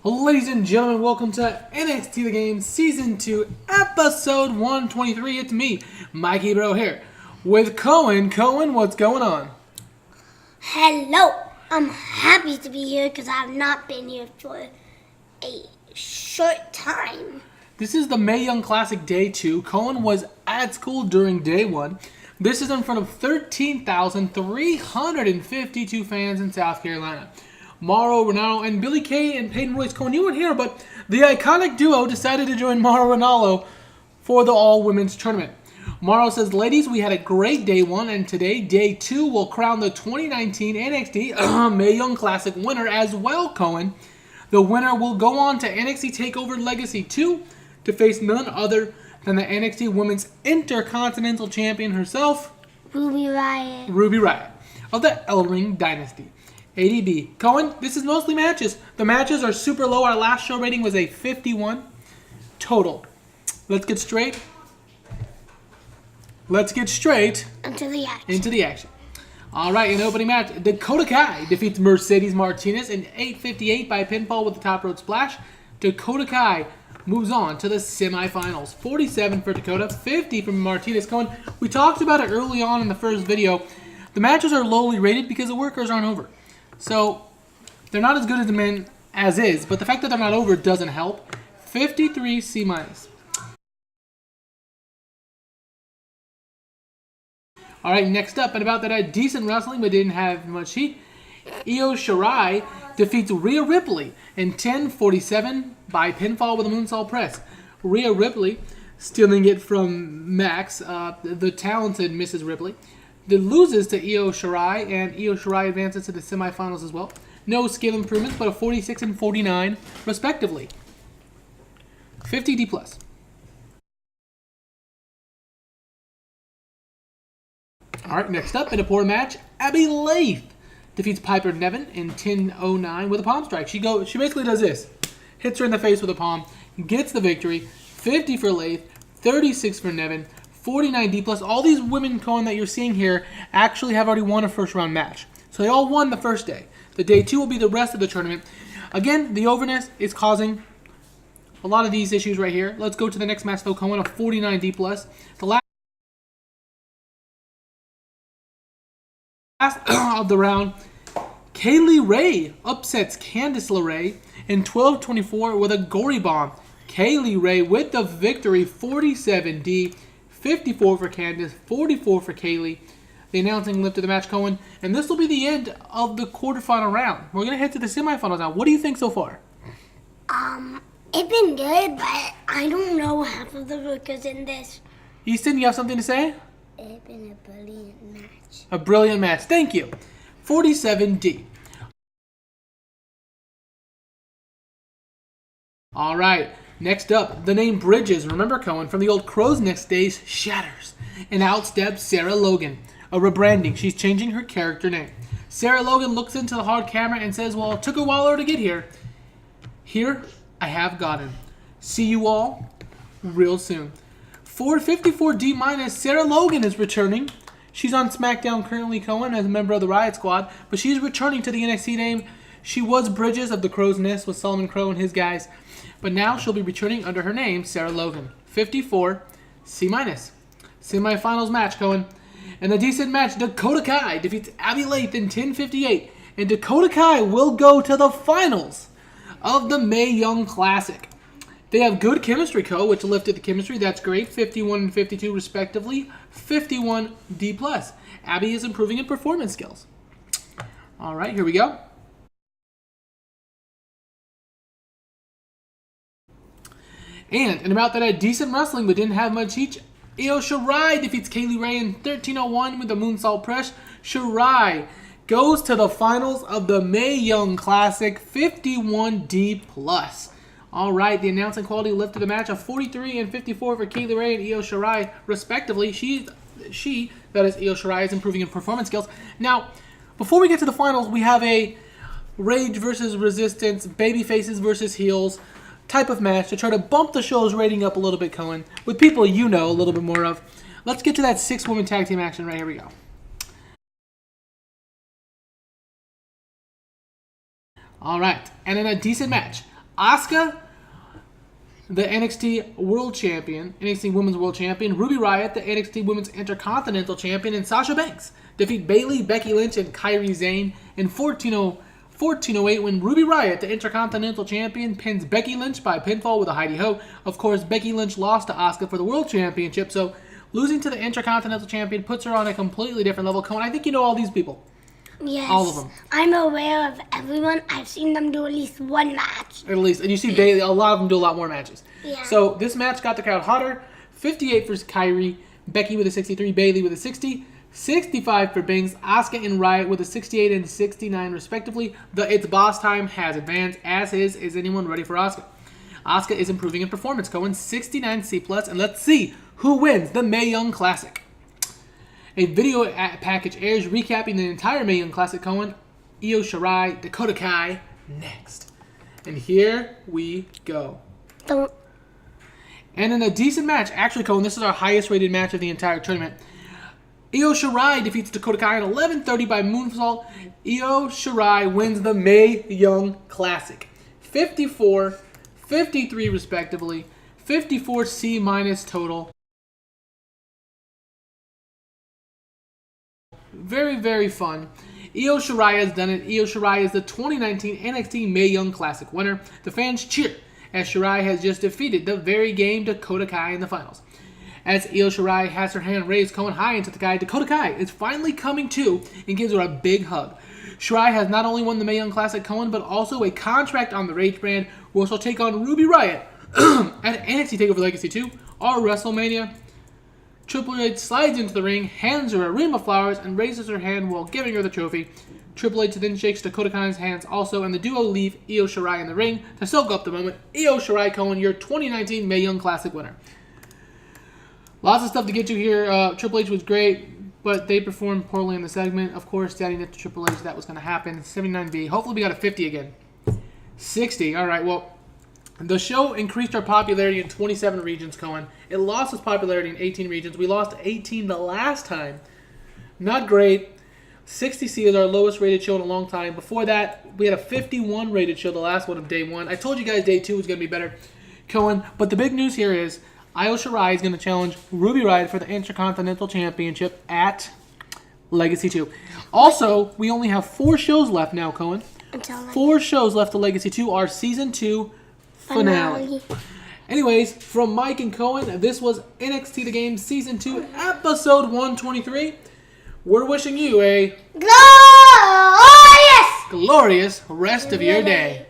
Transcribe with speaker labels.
Speaker 1: Ladies and gentlemen, welcome to NXT The Game Season 2, Episode 123. It's me, Mikey Bro here, with Cohen. Cohen, what's going on?
Speaker 2: Hello. I'm happy to be here because I have not been here for a short time.
Speaker 1: This is the Mae Young Classic Day 2. Cohen was at school during Day 1. This is in front of 13,352 fans in South Carolina. Mauro Ranallo and Billy Kay and Peyton Royce. Cohen, you weren't here, but the iconic duo decided to join Mauro Ranallo for the all-women's tournament. Mauro says, ladies, we had a great Day 1, and today, Day 2, will crown the 2019 NXT Mae Young Classic winner as well, Cohen. The winner will go on to NXT TakeOver Legacy 2 to face none other than the NXT Women's Intercontinental Champion herself,
Speaker 2: Ruby Riott.
Speaker 1: Ruby Riott of the El Ring Dynasty. ADB. Cohen, this is mostly matches. The matches are super low. Our last show rating was a 51 total. Let's get straight
Speaker 2: Into the action.
Speaker 1: All right, in the opening match, Dakota Kai defeats Mercedes Martinez in 8:58 by pinfall with the top rope splash. Dakota Kai moves on to the semifinals. 47 for Dakota, 50 from Martinez. Cohen, we talked about it early on in the first video. The matches are lowly rated because the workers aren't over. So, they're not as good as the men as is, but the fact that they're not over doesn't help. 53 C-. Alright, next up, and about that had decent wrestling but didn't have much heat. Io Shirai defeats Rhea Ripley in 10:47 by pinfall with a moonsault press. Rhea Ripley stealing it from Max, the talented Mrs. Ripley. That loses to Io Shirai, and Io Shirai advances to the semifinals as well. No skill improvements, but a 46 and 49 respectively. 50 D+. Alright, next up in a poor match, Abby Laith defeats Piper Niven in 10:09 with a palm strike. She basically does this. Hits her in the face with a palm, gets the victory. 50 for Laith, 36 for Niven. 49 D+. All these women, Cohen, that you're seeing here actually have already won a first-round match. So they all won the first day. The Day 2 will be the rest of the tournament. Again, the overness is causing a lot of these issues right here. Let's go to the next match, though, Cohen, of 49 D+. The last of the round, Kaylee Ray upsets Candice LeRae in 12:24 with a gory bomb. Kaylee Ray with the victory, 47 D. 54 for Candice, 44 for Kaylee. The announcing lifted the match, Cohen. And this will be the end of the quarterfinal round. We're going to head to the semifinals now. What do you think so far?
Speaker 2: It's been good, but I don't know half of the workers in this.
Speaker 1: Easton, you have something to say?
Speaker 2: It's been a brilliant match.
Speaker 1: A brilliant match. Thank you. 47D. All right. Next up, the name Bridges, remember Cohen, from the old Crow's Nest days, shatters. And out steps Sarah Logan. A rebranding. She's changing her character name. Sarah Logan looks into the hard camera and says, well, it took a while to get here. Here, I have gotten. See you all real soon. 454D-, Sarah Logan is returning. She's on SmackDown currently, Cohen, as a member of the Riot Squad, but she's returning to the NXT name. She was Bridges of the Crow's Nest with Solomon Crow and his guys. But now she'll be returning under her name, Sarah Logan. 54 C-. Semifinals match, Cohen. In a decent match, Dakota Kai defeats Abby Laith in 10:58. And Dakota Kai will go to the finals of the Mae Young Classic. They have good chemistry, which lifted the chemistry. That's great. 51 and 52 respectively. 51 D+. Abby is improving in performance skills. All right, here we go. And about that, decent wrestling, but didn't have much heat. Io Shirai defeats Kaylee Ray in 13:01 with a moonsault press. Shirai goes to the finals of the Mae Young Classic, 51D+. All right, the announcing quality lifted a match of 43 and 54 for Kaylee Ray and Io Shirai, respectively. That is Io Shirai, is improving in performance skills. Now, before we get to the finals, we have a Rage versus Resistance, baby faces versus heels type of match to try to bump the show's rating up a little bit, Cohen, with people you know a little bit more of. Let's get to that 6-woman tag team action right here. We go. All right, and in a decent match, Asuka, the NXT World Champion, NXT Women's World Champion, Ruby Riott, the NXT Women's Intercontinental Champion, and Sasha Banks defeat Bayley, Becky Lynch, and Kairi Sane in 1408 when Ruby Riott, the Intercontinental Champion, pins Becky Lynch by pinfall with a Heidi Ho. Of course, Becky Lynch lost to Asuka for the World Championship, so losing to the Intercontinental Champion puts her on a completely different level. Cohen, I think you know all these people.
Speaker 2: Yes.
Speaker 1: All of them.
Speaker 2: I'm aware of everyone. I've seen them do at least one match.
Speaker 1: At least. And you see Bayley, a lot of them do a lot more matches.
Speaker 2: Yeah.
Speaker 1: So this match got the crowd hotter. 58 for Kairi, Becky with a 63, Bayley with a 60, 65 for Banks, Asuka and Riott with a 68 and 69 respectively. The It's Boss Time has advanced, as is anyone ready for Asuka. Asuka is improving in performance, going 69 C+, and let's see who wins the Mae Young Classic. A video package airs recapping the entire Mae Young Classic, Cohen. Io Shirai, Dakota Kai, next. And here we go.
Speaker 2: Don't.
Speaker 1: And in a decent match, actually, Cohen, this is our highest rated match of the entire tournament. Io Shirai defeats Dakota Kai in 11:30 by moonsault. Io Shirai wins the Mae Young Classic. 54, 53 respectively. 54 C- total. Very, very fun. Io Shirai has done it. Io Shirai is the 2019 NXT Mae Young Classic winner. The fans cheer as Shirai has just defeated the very game Dakota Kai in the finals. As Io Shirai has her hand raised, going high into the guy, Dakota Kai is finally coming to and gives her a big hug. Shirai has not only won the Mae Young Classic, Cohen, but also a contract on the Rage brand, where she'll take on Ruby Riott at NXT TakeOver Legacy 2 or WrestleMania. Triple H slides into the ring, hands her a wreath of flowers, and raises her hand while giving her the trophy. Triple H then shakes Dakota Kai's hands also, and the duo leave Io Shirai in the ring to soak up the moment. Io Shirai, Cohen, your 2019 Mae Young Classic winner. Lots of stuff to get to here. Triple H was great, but they performed poorly in the segment. Of course, standing up to Triple H, that was going to happen. 79B. Hopefully we got a 50 again. 60. All right, well, the show increased our popularity in 27 regions, Cohen. It lost its popularity in 18 regions. We lost 18 the last time. Not great. 60C is our lowest rated show in a long time. Before that, we had a 51 rated show, the last one of day one. I told you guys day two was going to be better, Cohen. But the big news here is Io Shirai is going to challenge Ruby Riott for the Intercontinental Championship at Legacy 2. Also, we only have 4 shows left now, Cohen. 4 shows left to Legacy 2, our Season 2 finale. Anyways, from Mike and Cohen, this was NXT The Game Season 2, Episode 123. We're wishing you a glorious rest of your day.